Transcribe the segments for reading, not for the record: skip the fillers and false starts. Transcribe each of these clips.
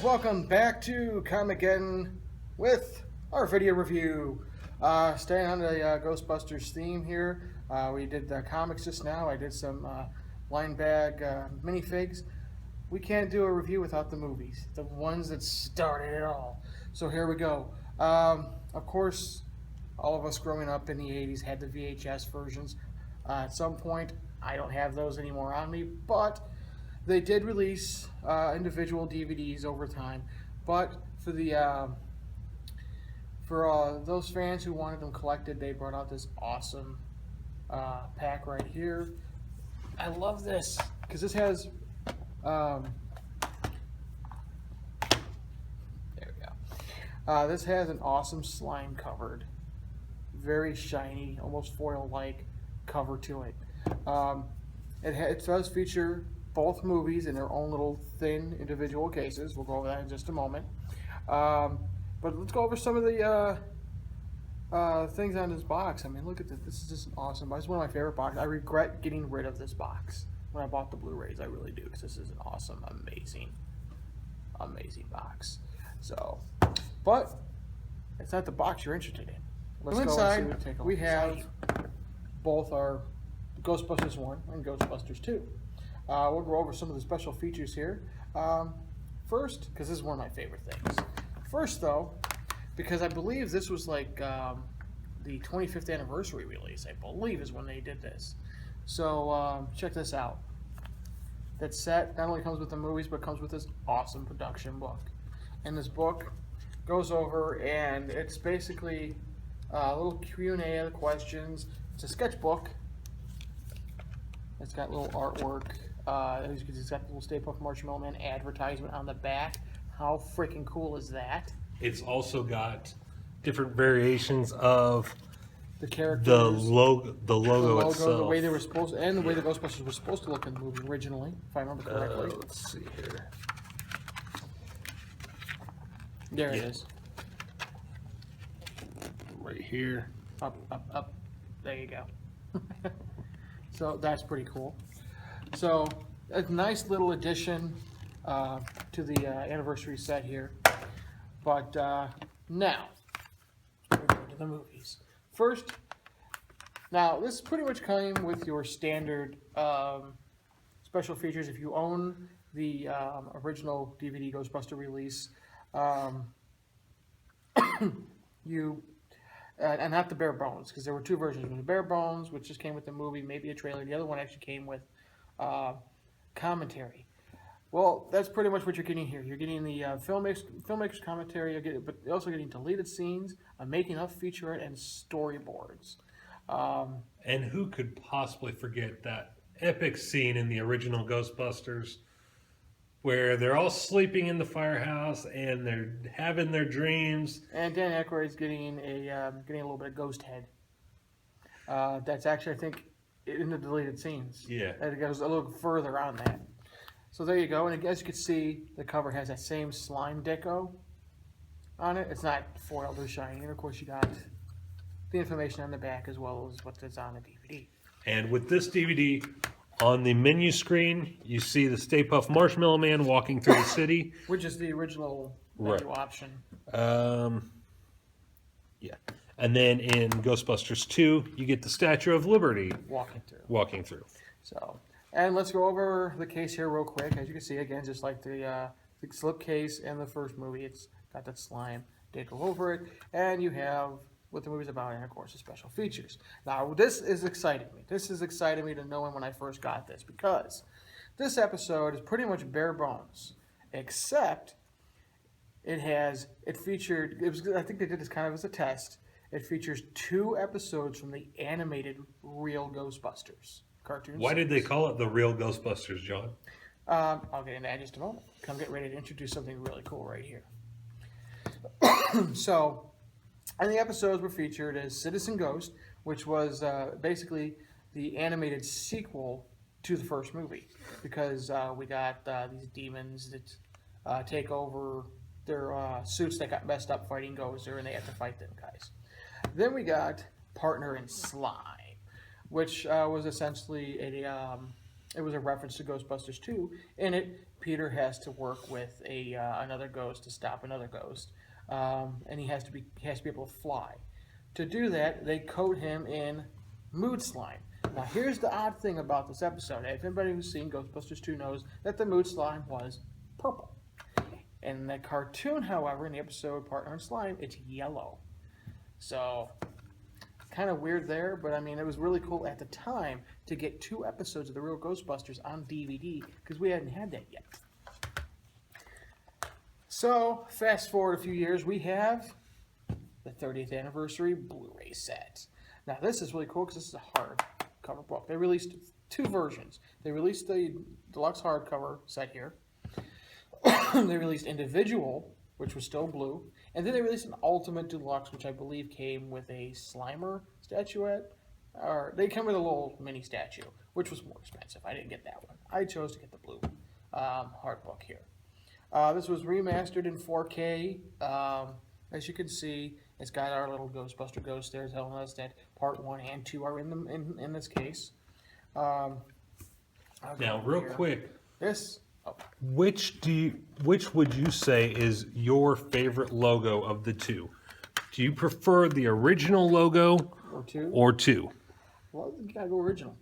welcome back to Comic-Geddon with our video review. Staying on the Ghostbusters theme here. We did the comics just now. I did some line bag minifigs. We can't do a review without the movies, the ones that started it all. So here we go. Of course, all of us growing up in the 80s had the VHS versions. At some point, I don't have those anymore on me, but they did release individual DVDs over time. But for the those fans who wanted them collected, they brought out this awesome pack right here. I love this because this has there we go. This has an awesome slime covered, very shiny, almost foil-like cover to it. It does feature both movies in their own little thin individual cases. We'll go over that in just a moment. But let's go over some of the things on this box. I mean, look at this. This is just an awesome box. It's one of my favorite boxes. I regret getting rid of this box when I bought the Blu-rays. I really do, because this is an awesome, amazing box. So, but it's not the box you're interested in. Let's go inside. We have both our Ghostbusters 1 and Ghostbusters 2. We'll go over some of the special features here. First, because this is one of my favorite things. First, though, because I believe this was like the 25th anniversary release, I believe is when they did this. So check this out. That set not only comes with the movies, but comes with this awesome production book. And this book goes over, and it's basically a little Q&A of the questions. It's a sketchbook. It's got little artwork. It's got the little Stay Puft Marshmallow Man advertisement on the back. How freaking cool is that? It's also got different variations of the characters, the logo itself, the way they were supposed, and the way the Ghostbusters were supposed to look in the movie originally, if I remember correctly. Let's see here. There it is. Right here. Up. There you go. So that's pretty cool. So a nice little addition to the anniversary set here. But now we're going to the movies. First, now this pretty much came with your standard special features. If you own the original DVD Ghostbuster release, you and not the bare bones, because there were two versions. The bare bones, which just came with the movie, maybe a trailer. The other one actually came with commentary. Well, that's pretty much what you're getting here. You're getting the filmmaker's commentary, but you're also getting deleted scenes, a making-of featurette, and storyboards. And who could possibly forget that epic scene in the original Ghostbusters where they're all sleeping in the firehouse and they're having their dreams? And Dan Aykroyd's getting a little bit of ghost head. That's actually, I think, in the deleted scenes. Yeah. It goes a little further on that. So there you go, and as you can see, the cover has that same slime deco on it. It's not foiled or shiny, and of course you got the information on the back as well as what's on the DVD. And with this DVD, on the menu screen, you see the Stay Puft Marshmallow Man walking through the city. Which is the original menu option. Yeah. And then in Ghostbusters 2, you get the Statue of Liberty walking through. So, and let's go over the case here real quick. As you can see, again, just like the slip case in the first movie, it's got that slime deco over it, and you have what the movie's about, and of course the special features. Now, this is exciting me. This is exciting me to know when I first got this, because this episode is pretty much bare bones, except I think they did this kind of as a test. It features 2 episodes from the animated Real Ghostbusters cartoon. Why did they call it the Real Ghostbusters, John? I'll get into that in just a moment. Come get ready to introduce something really cool right here. So, and the episodes were featured as Citizen Ghost, which was basically the animated sequel to the first movie, because we got these demons that take over their suits that got messed up fighting Gozer, and they have to fight them guys. Then we got Partner in Slime, which was essentially it was a reference to Ghostbusters 2, and it Peter has to work with another ghost to stop another ghost, and he has to be able to fly. To do that, they coat him in mood slime. Now, here's the odd thing about this episode. If anybody who's seen Ghostbusters 2 knows that the mood slime was purple. In the cartoon, however, in the episode Partner in Slime, it's yellow. So, kind of weird there, but I mean, it was really cool at the time to get 2 episodes of the Real Ghostbusters on DVD, because we hadn't had that yet. So, fast forward a few years, we have the 30th anniversary Blu-ray set. Now, this is really cool because this is a hardcover book. They released 2 versions. They released the deluxe hardcover set here. They released individual, which was still blue, and then they released an ultimate deluxe, which I believe came with a Slimer statuette. Or they come with a little mini statue, which was more expensive. I didn't get that one. I chose to get the blue hard book here. This was remastered in 4K. As you can see, it's got our little Ghostbuster ghost there telling us that part 1 and 2 are in this case. Now, real quick, this. Oh. Which would you say is your favorite logo of the 2? Do you prefer the original logo or 2? Well, you gotta go original.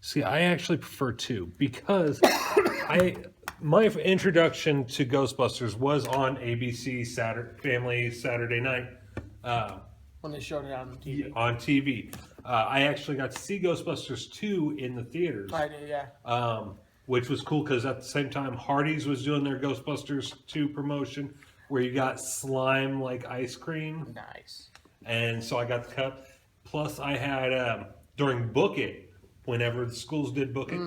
See, I actually prefer 2 because my introduction to Ghostbusters was on ABC Family Saturday Night. When they showed it on TV. On TV. I actually got to see Ghostbusters 2 in the theaters. I did, yeah. Which was cool because at the same time, Hardee's was doing their Ghostbusters 2 promotion where you got slime like ice cream. Nice. And so I got the cup. Plus, I had, during Book It, whenever the schools did Book It,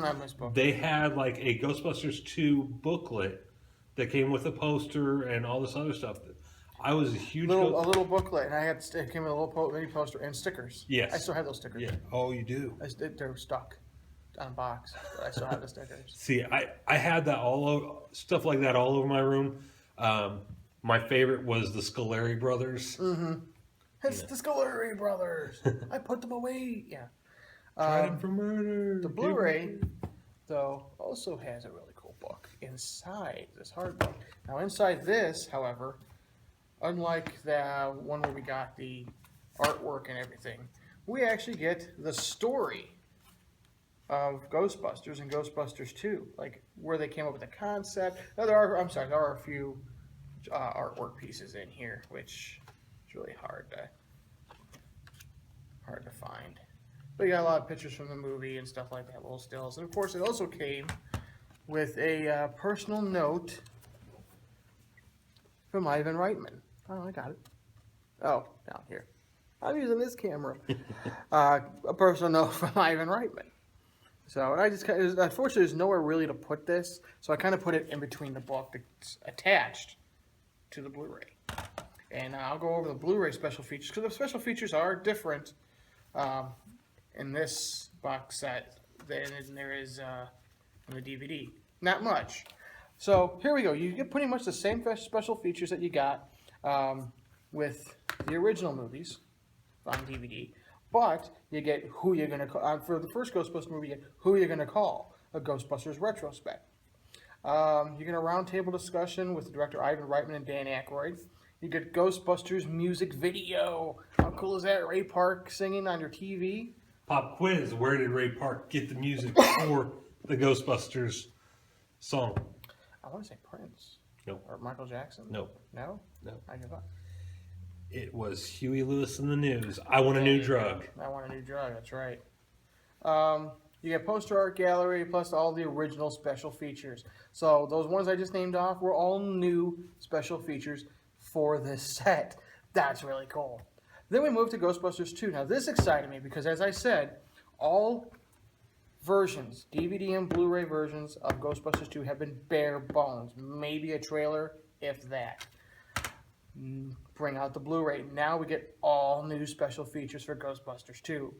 they had like a Ghostbusters 2 booklet that came with a poster and all this other stuff. I was a huge... a little booklet, and it came with a little mini poster and stickers. Yes. I still have those stickers. Yeah. Oh, you do? They're stuck on a box, but I still have the stickers. See, I had that stuff like that all over my room. My favorite was the Scoleri brothers. Mm-hmm. It's the Scoleri brothers. I put them away. Yeah. Tried for murder. The Blu-ray, though, also has a really cool book inside this hard book. Now, inside this, however, unlike the one where we got the artwork and everything, we actually get the story of Ghostbusters and Ghostbusters 2, like where they came up with the concept. Now, there are a few artwork pieces in here, which is really hard to find. But you got a lot of pictures from the movie and stuff like that, little stills. And of course, it also came with a personal note from Ivan Reitman. Oh, I got it. Oh, down here. I'm using this camera. A personal note from Ivan Reitman. So, and unfortunately, there's nowhere really to put this, so I kind of put it in between the book that's attached to the Blu-ray. And I'll go over the Blu-ray special features, because the special features are different in this box set than there is in the DVD. Not much. So, here we go. You get pretty much the same special features that you got with the original movies on DVD. But you get who you're going to call. For the first Ghostbusters movie, you get who you're going to call, a Ghostbusters retrospect. You get a roundtable discussion with the director Ivan Reitman and Dan Aykroyd. You get Ghostbusters music video. How cool is that? Ray Park singing on your TV. Pop quiz. Where did Ray Park get the music for the Ghostbusters song? I want to say Prince. Nope. Or Michael Jackson. Nope. No? No. I give up. It was Huey Lewis in the News. I want a new drug. I want a new drug, that's right. You get poster art gallery plus all the original special features. So those ones I just named off were all new special features for this set. That's really cool. Then we moved to Ghostbusters 2. Now this excited me because, as I said, all versions, DVD and Blu-ray versions of Ghostbusters 2 have been bare bones. Maybe a trailer, if that. Bring out the Blu-ray. Now we get all new special features for Ghostbusters 2.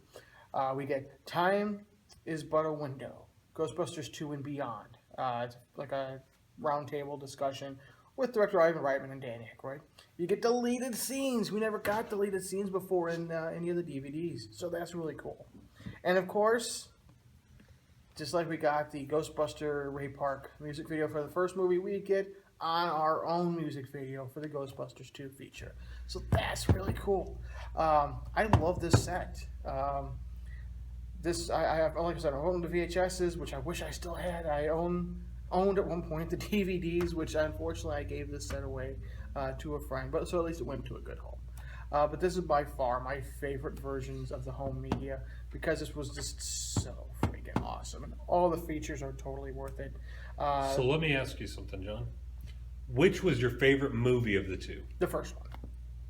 We get Time is But a Window, Ghostbusters 2 and Beyond. It's like a roundtable discussion with director Ivan Reitman and Dan Aykroyd. You get deleted scenes. We never got deleted scenes before in any of the DVDs, so that's really cool. And of course, just like we got the Ghostbuster Ray Park music video for the first movie, we get on our own music video for the Ghostbusters 2 feature. So that's really cool. I love this set. I have, like I said, I own the VHSs, which I wish I still had. I owned at one point the DVDs, which unfortunately I gave this set away to a friend, but so at least it went to a good home. But this is by far my favorite versions of the home media because this was just so freaking awesome, and all the features are totally worth it. So let me ask you something, John. Which was your favorite movie of the two? The first one.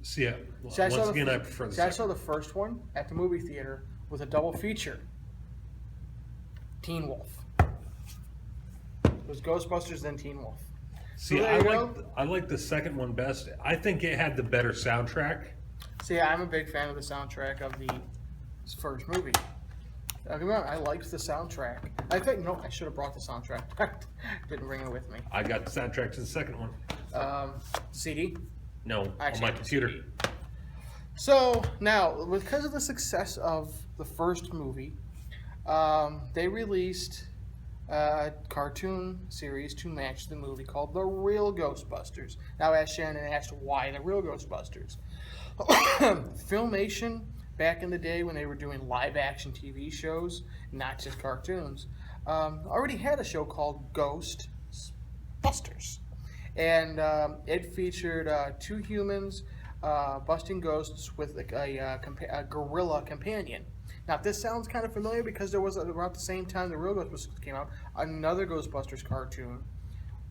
See, yeah. Once again, I prefer the second. I saw the first one at the movie theater with a double feature. Teen Wolf. It was Ghostbusters, then Teen Wolf. See, I like the second one best. I think it had the better soundtrack. See, I'm a big fan of the soundtrack of the first movie. I liked the soundtrack. I think, no, I should have brought the soundtrack. Didn't bring it with me. I got the soundtrack to the second one. CD? No, on my computer. So, now, because of the success of the first movie, they released a cartoon series to match the movie called The Real Ghostbusters. Now, as Shannon asked, why The Real Ghostbusters? Filmation, back in the day when they were doing live-action TV shows, not just cartoons, already had a show called Ghostbusters. And it featured two humans busting ghosts with a gorilla companion. Now, this sounds kind of familiar because there was, around the same time the Real Ghostbusters came out, another Ghostbusters cartoon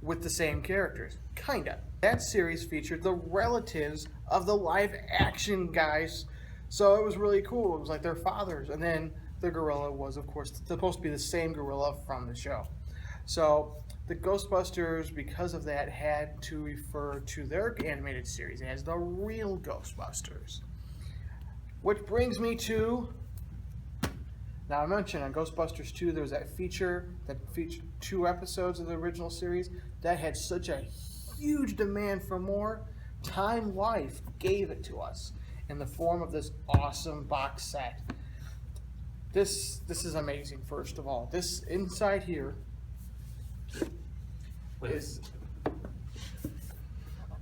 with the same characters. Kinda. That series featured the relatives of the live-action guys, so it was really cool. It was like their fathers. And then the gorilla was, of course, supposed to be the same gorilla from the show. So the Ghostbusters, because of that, had to refer to their animated series as the Real Ghostbusters. Which brings me to... Now, I mentioned on Ghostbusters 2, there was that feature that featured 2 episodes of the original series that had such a huge demand for more. Time Life gave it to us in the form of this awesome box set. This is amazing, first of all. This inside here is...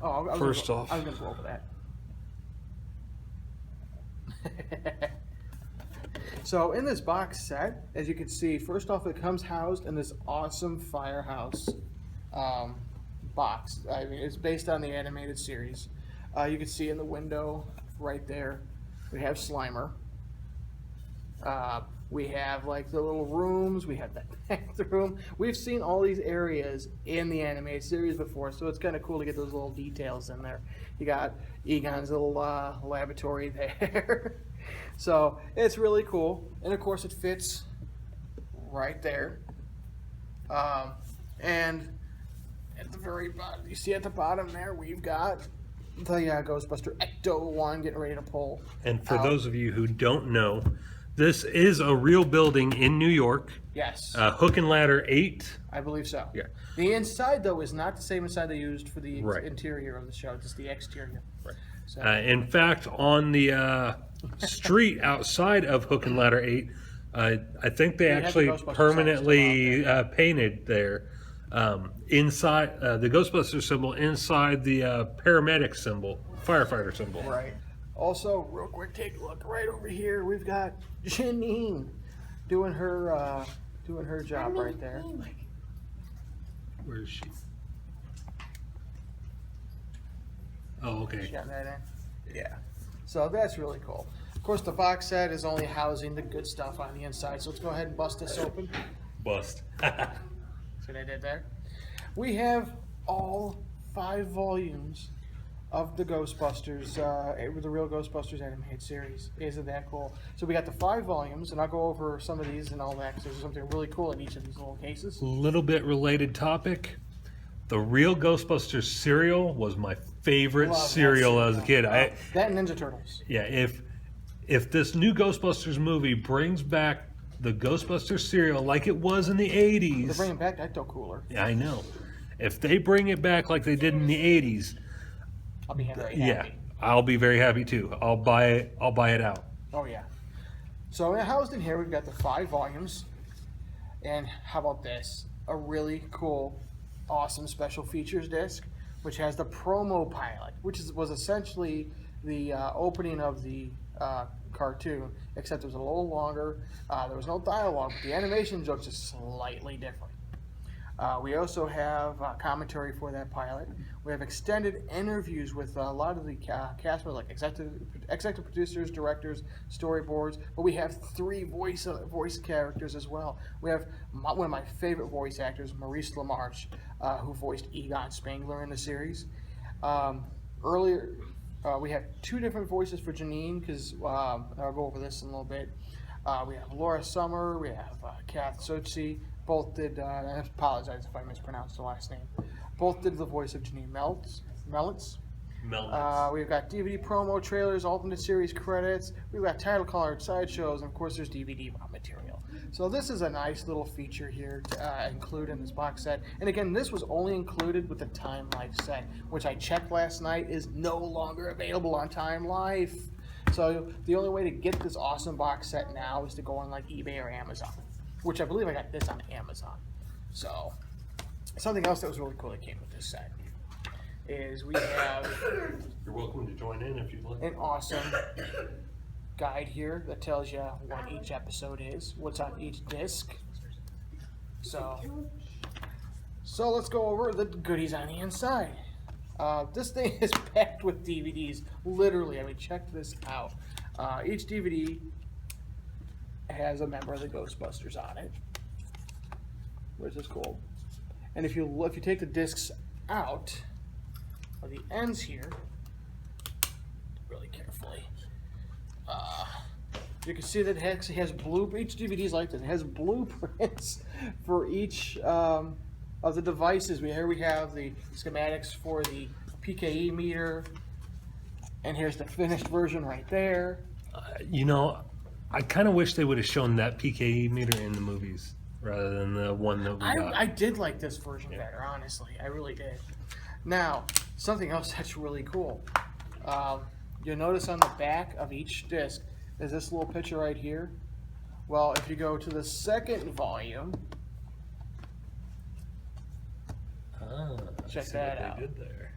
Oh, I was going to go over that. So in this box set, as you can see, first off, it comes housed in this awesome Firehouse box. I mean, it's based on the animated series. You can see in the window right there, we have Slimer. We have like the little rooms. We have that bathroom. We've seen all these areas in the animated series before, so it's kind of cool to get those little details in there. You got Egon's little laboratory there. So it's really cool, and of course it fits right there. And at the very bottom, you see at the bottom there, we've got the Ghostbuster Ecto one getting ready to pull. And for those of you who don't know, this is a real building in New York. Yes. Hook and Ladder 8. I believe so. Yeah. The inside, though, is not the same inside they used for the right. interior of the show, just the exterior. Right. So. In fact, on the street outside of Hook and Ladder 8, I think they actually permanently painted there inside the Ghostbusters symbol inside the paramedic symbol, firefighter symbol. Right. Also, real quick, take a look right over here. We've got Janine doing her job right there. Where is she? Oh, okay. She got that in? Yeah. So that's really cool. Of course, the box set is only housing the good stuff on the inside. So let's go ahead and bust this open. Bust. See what I did there? We have all 5 volumes of the Ghostbusters, the Real Ghostbusters animated series. Isn't that cool? So we got the 5 volumes, and I'll go over some of these and all that because there's something really cool in each of these little cases. Little bit related topic. The Real Ghostbusters cereal was my favorite cereal as a kid. That and Ninja Turtles. Yeah, if this new Ghostbusters movie brings back the Ghostbusters cereal like it was in the 80s. They're bringing back Ecto Cooler. Yeah, I know. If they bring it back like they did in the 80s, I'll be very happy. Yeah, I'll be very happy too. I'll buy it out. Oh yeah. So housed in here, we've got the 5 volumes. And how about this? A really cool, awesome special features disc, which has the promo pilot, which was essentially the opening of the cartoon, except it was a little longer. There was no dialogue, but the animation jokes is slightly different. We also have commentary for that pilot. We have extended interviews with a lot of the cast members, like executive producers, directors, storyboards. But we have 3 voice characters as well. We have one of my favorite voice actors, Maurice LaMarche, who voiced Egon Spengler in the series. Earlier, we have 2 different voices for Janine, because I'll go over this in a little bit. We have Laura Summer, we have Kath Soucie. Both did, I apologize if I mispronounced the last name. Both did the voice of Janine Melitz. We've got DVD promo trailers, alternate series credits. We've got title card, sideshows, and of course there's DVD raw material. So this is a nice little feature here to include in this box set. And again, this was only included with the Time Life set, which I checked last night is no longer available on Time Life. So the only way to get this awesome box set now is to go on like eBay or Amazon, which I believe I got this on Amazon. So something else that was really cool that came with this set is we have You're welcome to join in if you'd like. an awesome guide here that tells you what each episode is, what's on each disc. So let's go over the goodies on the inside. This thing is packed with DVDs, literally. I mean, check this out. Each DVD has a member of the Ghostbusters on it, which is cool. And if you take the discs out of the ends here, really carefully, you can see that it actually has each DVD is like this. It has blueprints for each of the devices. Here we have the schematics for the PKE meter, and here's the finished version right there. I kind of wish they would have shown that PKE meter in the movies rather than the one that we got. I did like this version better, honestly. I really did. Now, something else that's really cool. You'll notice on the back of each disc is this little picture right here. Well, if you go to the second volume, check that out. They did there.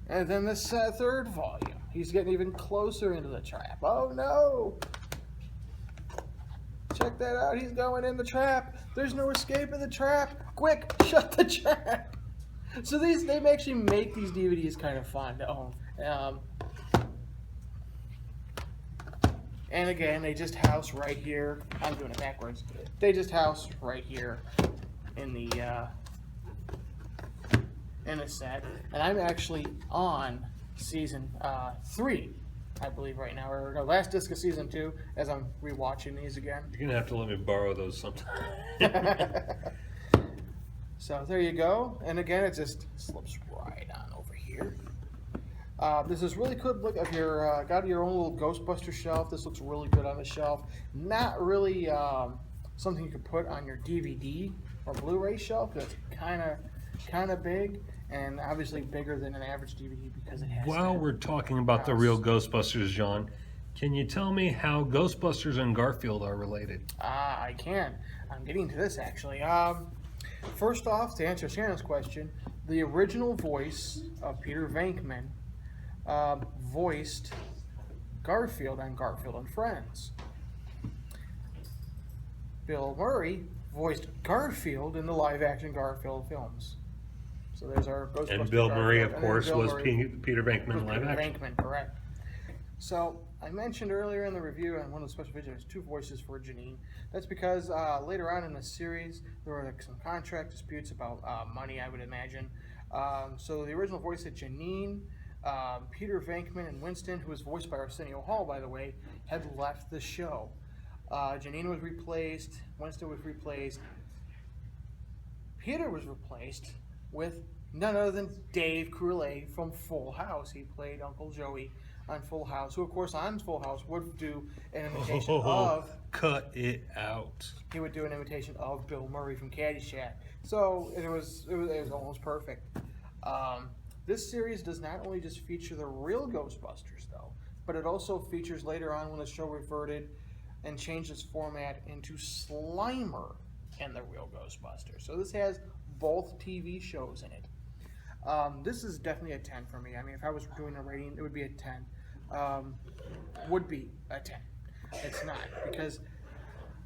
And then this third volume. He's getting even closer into the trap. Oh no! Check that out. He's going in the trap. There's no escape in the trap. Quick, shut the trap. So they actually make these DVDs kind of fun to own. And again, they just house right here. I'm doing it backwards. They just house right here in the set. And I'm actually on season 3, I believe, right now, or no, last disc of season 2, as I'm rewatching these again. You're gonna have to let me borrow those sometime. So there you go, and again, it just slips right on over here. This is really good. Look, if you're got your own little Ghostbuster shelf, this looks really good on the shelf. Not really something you could put on your DVD or Blu-ray shelf. That's kind of big. And obviously bigger than an average DVD because it has. While we're talking about the real Ghostbusters, John, can you tell me how Ghostbusters and Garfield are related? I can. I'm getting to this actually. First off, to answer Shannon's question, the original voice of Peter Venkman voiced Garfield on Garfield and Friends. Bill Murray voiced Garfield in the live-action Garfield films. So there's our Ghostbusters. And Bill Murray, of course, was Peter Venkman live action. Venkman, correct. So I mentioned earlier in the review on one of the special videos, 2 voices for Janine. That's because later on in the series, there were some contract disputes about money, I would imagine. So the original voice of Janine, Peter Venkman, and Winston, who was voiced by Arsenio Hall, by the way, had left the show. Janine was replaced, Winston was replaced, Peter was replaced with none other than Dave Coulier from Full House. He played Uncle Joey on Full House, who of course on Full House would do an imitation of... Cut it out. He would do an imitation of Bill Murray from Caddyshack. So it was almost perfect. This series does not only just feature the real Ghostbusters though, but it also features later on when the show reverted and changed its format into Slimer and the Real Ghostbusters. So this has both TV shows in it. This is definitely a 10 for me. I mean, if I was doing a rating, it would be a 10. Would be a 10. It's not, because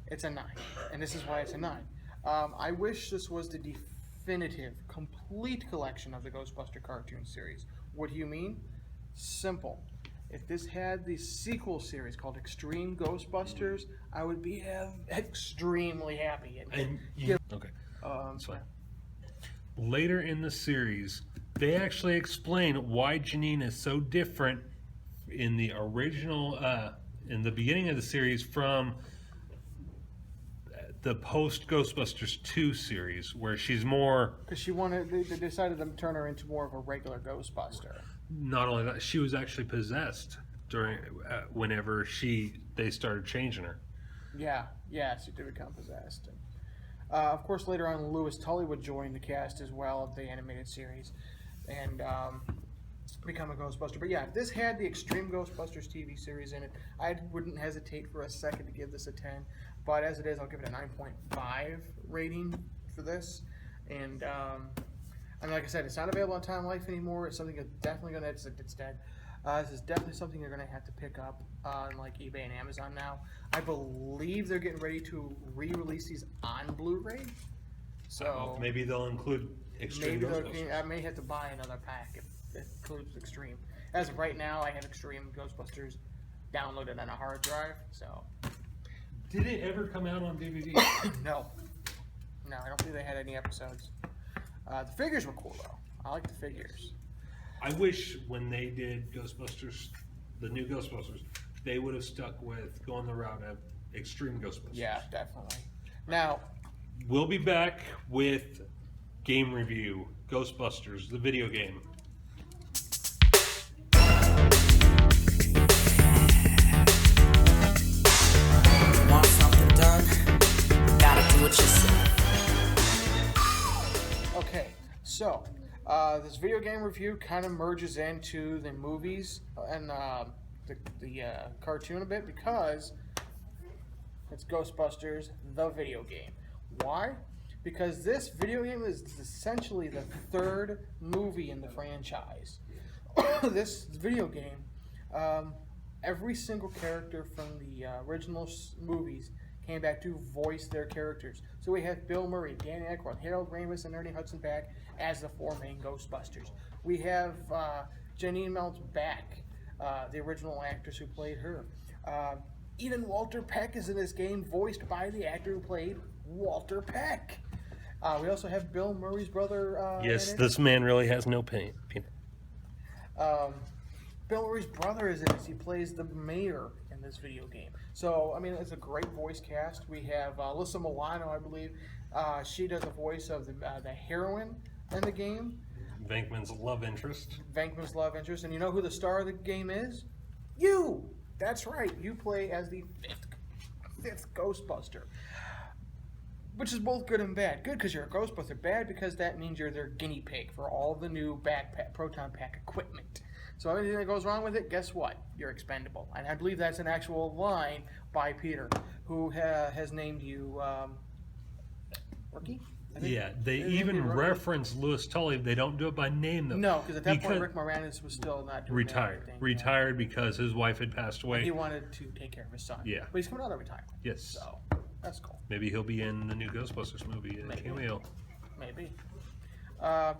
it's a 9, and this is why it's a 9. I wish this was the definitive, complete collection of the Ghostbuster cartoon series. What do you mean? Simple. If this had the sequel series called Extreme Ghostbusters, I would be extremely happy. Okay, that's fine. Later in the series, they actually explain why Janine is so different in the original, in the beginning of the series from the post Ghostbusters 2 series, where she's more. Because they decided to turn her into more of a regular Ghostbuster. Not only that, she was actually possessed during whenever they started changing her. Yeah, she did become possessed. And, of course, later on, Louis Tully would join the cast as well of the animated series and become a Ghostbuster. But yeah, this had the Extreme Ghostbusters TV series in it. I wouldn't hesitate for a second to give this a 10, but as it is, I'll give it a 9.5 rating for this. And I mean, like I said, it's not available on Time Life anymore. It's something that's definitely it's dead. This is definitely something you're going to have to pick up on like eBay and Amazon now. I believe they're getting ready to re-release these on Blu-ray. So maybe they'll include Extreme Ghostbusters. I may have to buy another pack if it includes Extreme. As of right now, I have Extreme Ghostbusters downloaded on a hard drive. So, did it ever come out on DVD? No, I don't think they had any episodes. The figures were cool though. I like the figures. I wish when they did Ghostbusters, the new Ghostbusters, they would have stuck with going the route of Extreme Ghostbusters. Yeah, definitely. Now, we'll be back with game review, Ghostbusters, the video game. Want something done? Gotta do it yourself. Okay, so this video game review kind of merges into the movies and the cartoon a bit because it's Ghostbusters, the video game. Why? Because this video game is essentially the third movie in the franchise. This video game, every single character from the original movies came back to voice their characters. So we have Bill Murray, Dan Aykroyd, Harold Ramis, and Ernie Hudson back as the four main Ghostbusters. We have Janine Mounts back, the original actress who played her. Even Walter Peck is in this game, voiced by the actor who played Walter Peck. We also have Bill Murray's brother. Yes, this man really has no pain. Bill Murray's brother is in this. He plays the mayor in this video game. So, I mean, it's a great voice cast. We have Alyssa Milano, I believe. She does the voice of the heroine in the game. Venkman's love interest. And you know who the star of the game is? You! That's right. You play as the fifth Ghostbuster. Which is both good and bad. Good because you're a Ghostbuster. Bad because that means you're their guinea pig for all the new proton pack equipment. So anything that goes wrong with it, guess what? You're expendable. And I believe that's an actual line by Peter, who has named you Rookie? Yeah, they even reference Louis Tully. They don't do it by name, though. No, because at that point, Rick Moranis was still not doing Retired because his wife had passed away. He wanted to take care of his son. Yeah. But he's coming out of retirement. Yes. So, that's cool. Maybe he'll be in the new Ghostbusters movie in a cameo. Maybe.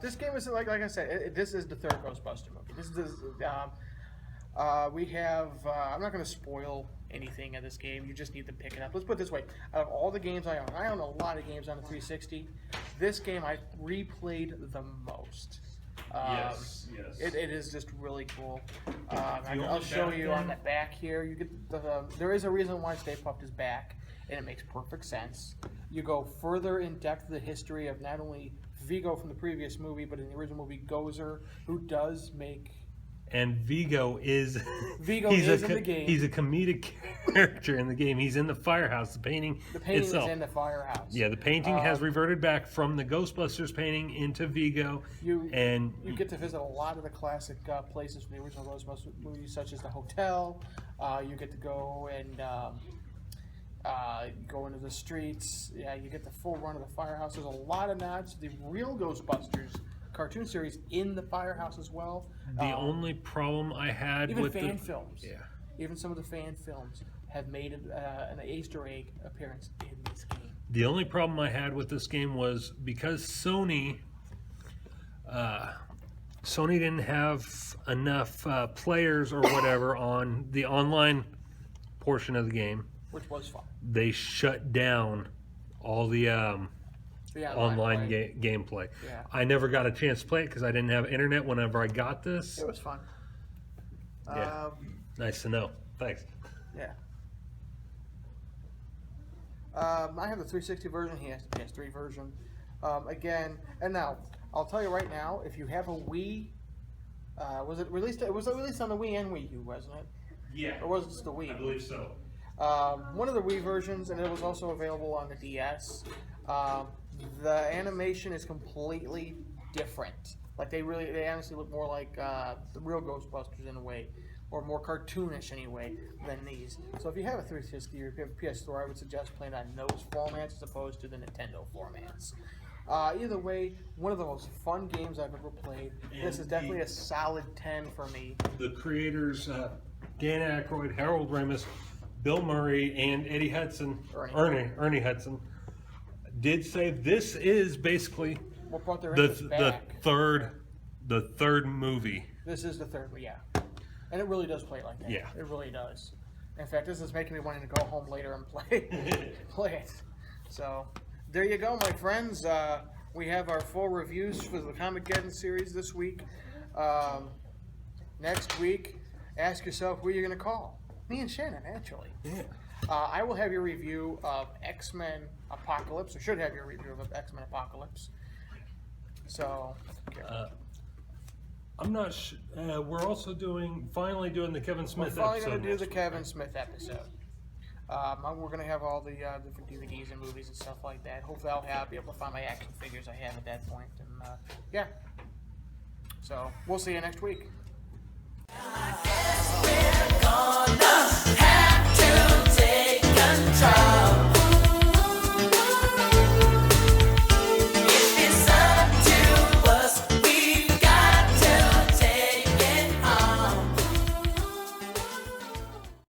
This game is, like I said, this is the third Ghostbuster movie. This is, we have, I'm not going to spoil anything of this game. You just need to pick it up. Let's put it this way. Out of all the games I own a lot of games on the 360. This game I replayed the most. Yes. It is just really cool. I'll show you on the back here. You get there is a reason why Stay Puft is back, and it makes perfect sense. You go further in depth the history of not only Vigo from the previous movie, but in the original movie Gozer, who does make. And Vigo is in the game. He's a comedic character in the game. He's in the firehouse. The painting itself. Is in the firehouse. Yeah, the painting has reverted back from the Ghostbusters painting into Vigo. You get to visit a lot of the classic places from the original Ghostbusters movies, such as the hotel. You get to go and Go into the streets. Yeah, you get the full run of the firehouse. There's a lot of nods to the Real Ghostbusters cartoon series in the firehouse as well. The only problem I had Even with fan the films. Yeah. Even some of the fan films have made an Easter egg appearance in this game. The only problem I had with this game was because Sony didn't have enough players or whatever on the online portion of the game. Which was fun. They shut down all the online gameplay. Yeah. I never got a chance to play it because I didn't have internet whenever I got this. It was fun. Yeah. Nice to know. Thanks. Yeah. I have the 360 version. He has the PS3 version. Again, and now I'll tell you right now, if you have a Wii, was it released? It was released on the Wii and Wii U, wasn't it? Yeah. Or was it just the Wii? I believe so. One of the Wii versions, and it was also available on the DS. The animation is completely different. Like they honestly look more like the Real Ghostbusters in a way, or more cartoonish anyway than these. So if you have a 360 or PS4, I would suggest playing on those formats as opposed to the Nintendo formats. Either way, one of the most fun games I've ever played. This is definitely a solid 10 for me. The creators, Dan Aykroyd, Harold Ramis, Bill Murray, and Eddie Hudson, Ernie Hudson, did say this is basically What brought their interest back? the third movie. This is the third one, yeah. And it really does play like that. Yeah. It really does. In fact, this is making me wanting to go home later and play it. So, there you go, my friends. We have our full reviews for the Comic-Geddon series this week. Next week, ask yourself who you're going to call. Me and Shannon, actually. Yeah. I will have your review of X-Men Apocalypse, or should have your review of X-Men Apocalypse. So, I'm not sure. We're also finally doing the Kevin we're Smith finally episode. going to do the next week. Kevin Smith episode. We're going to have all the different DVDs and movies and stuff like that. Hopefully I'll be able to find my action figures I have at that point. And yeah. So, we'll see you next week.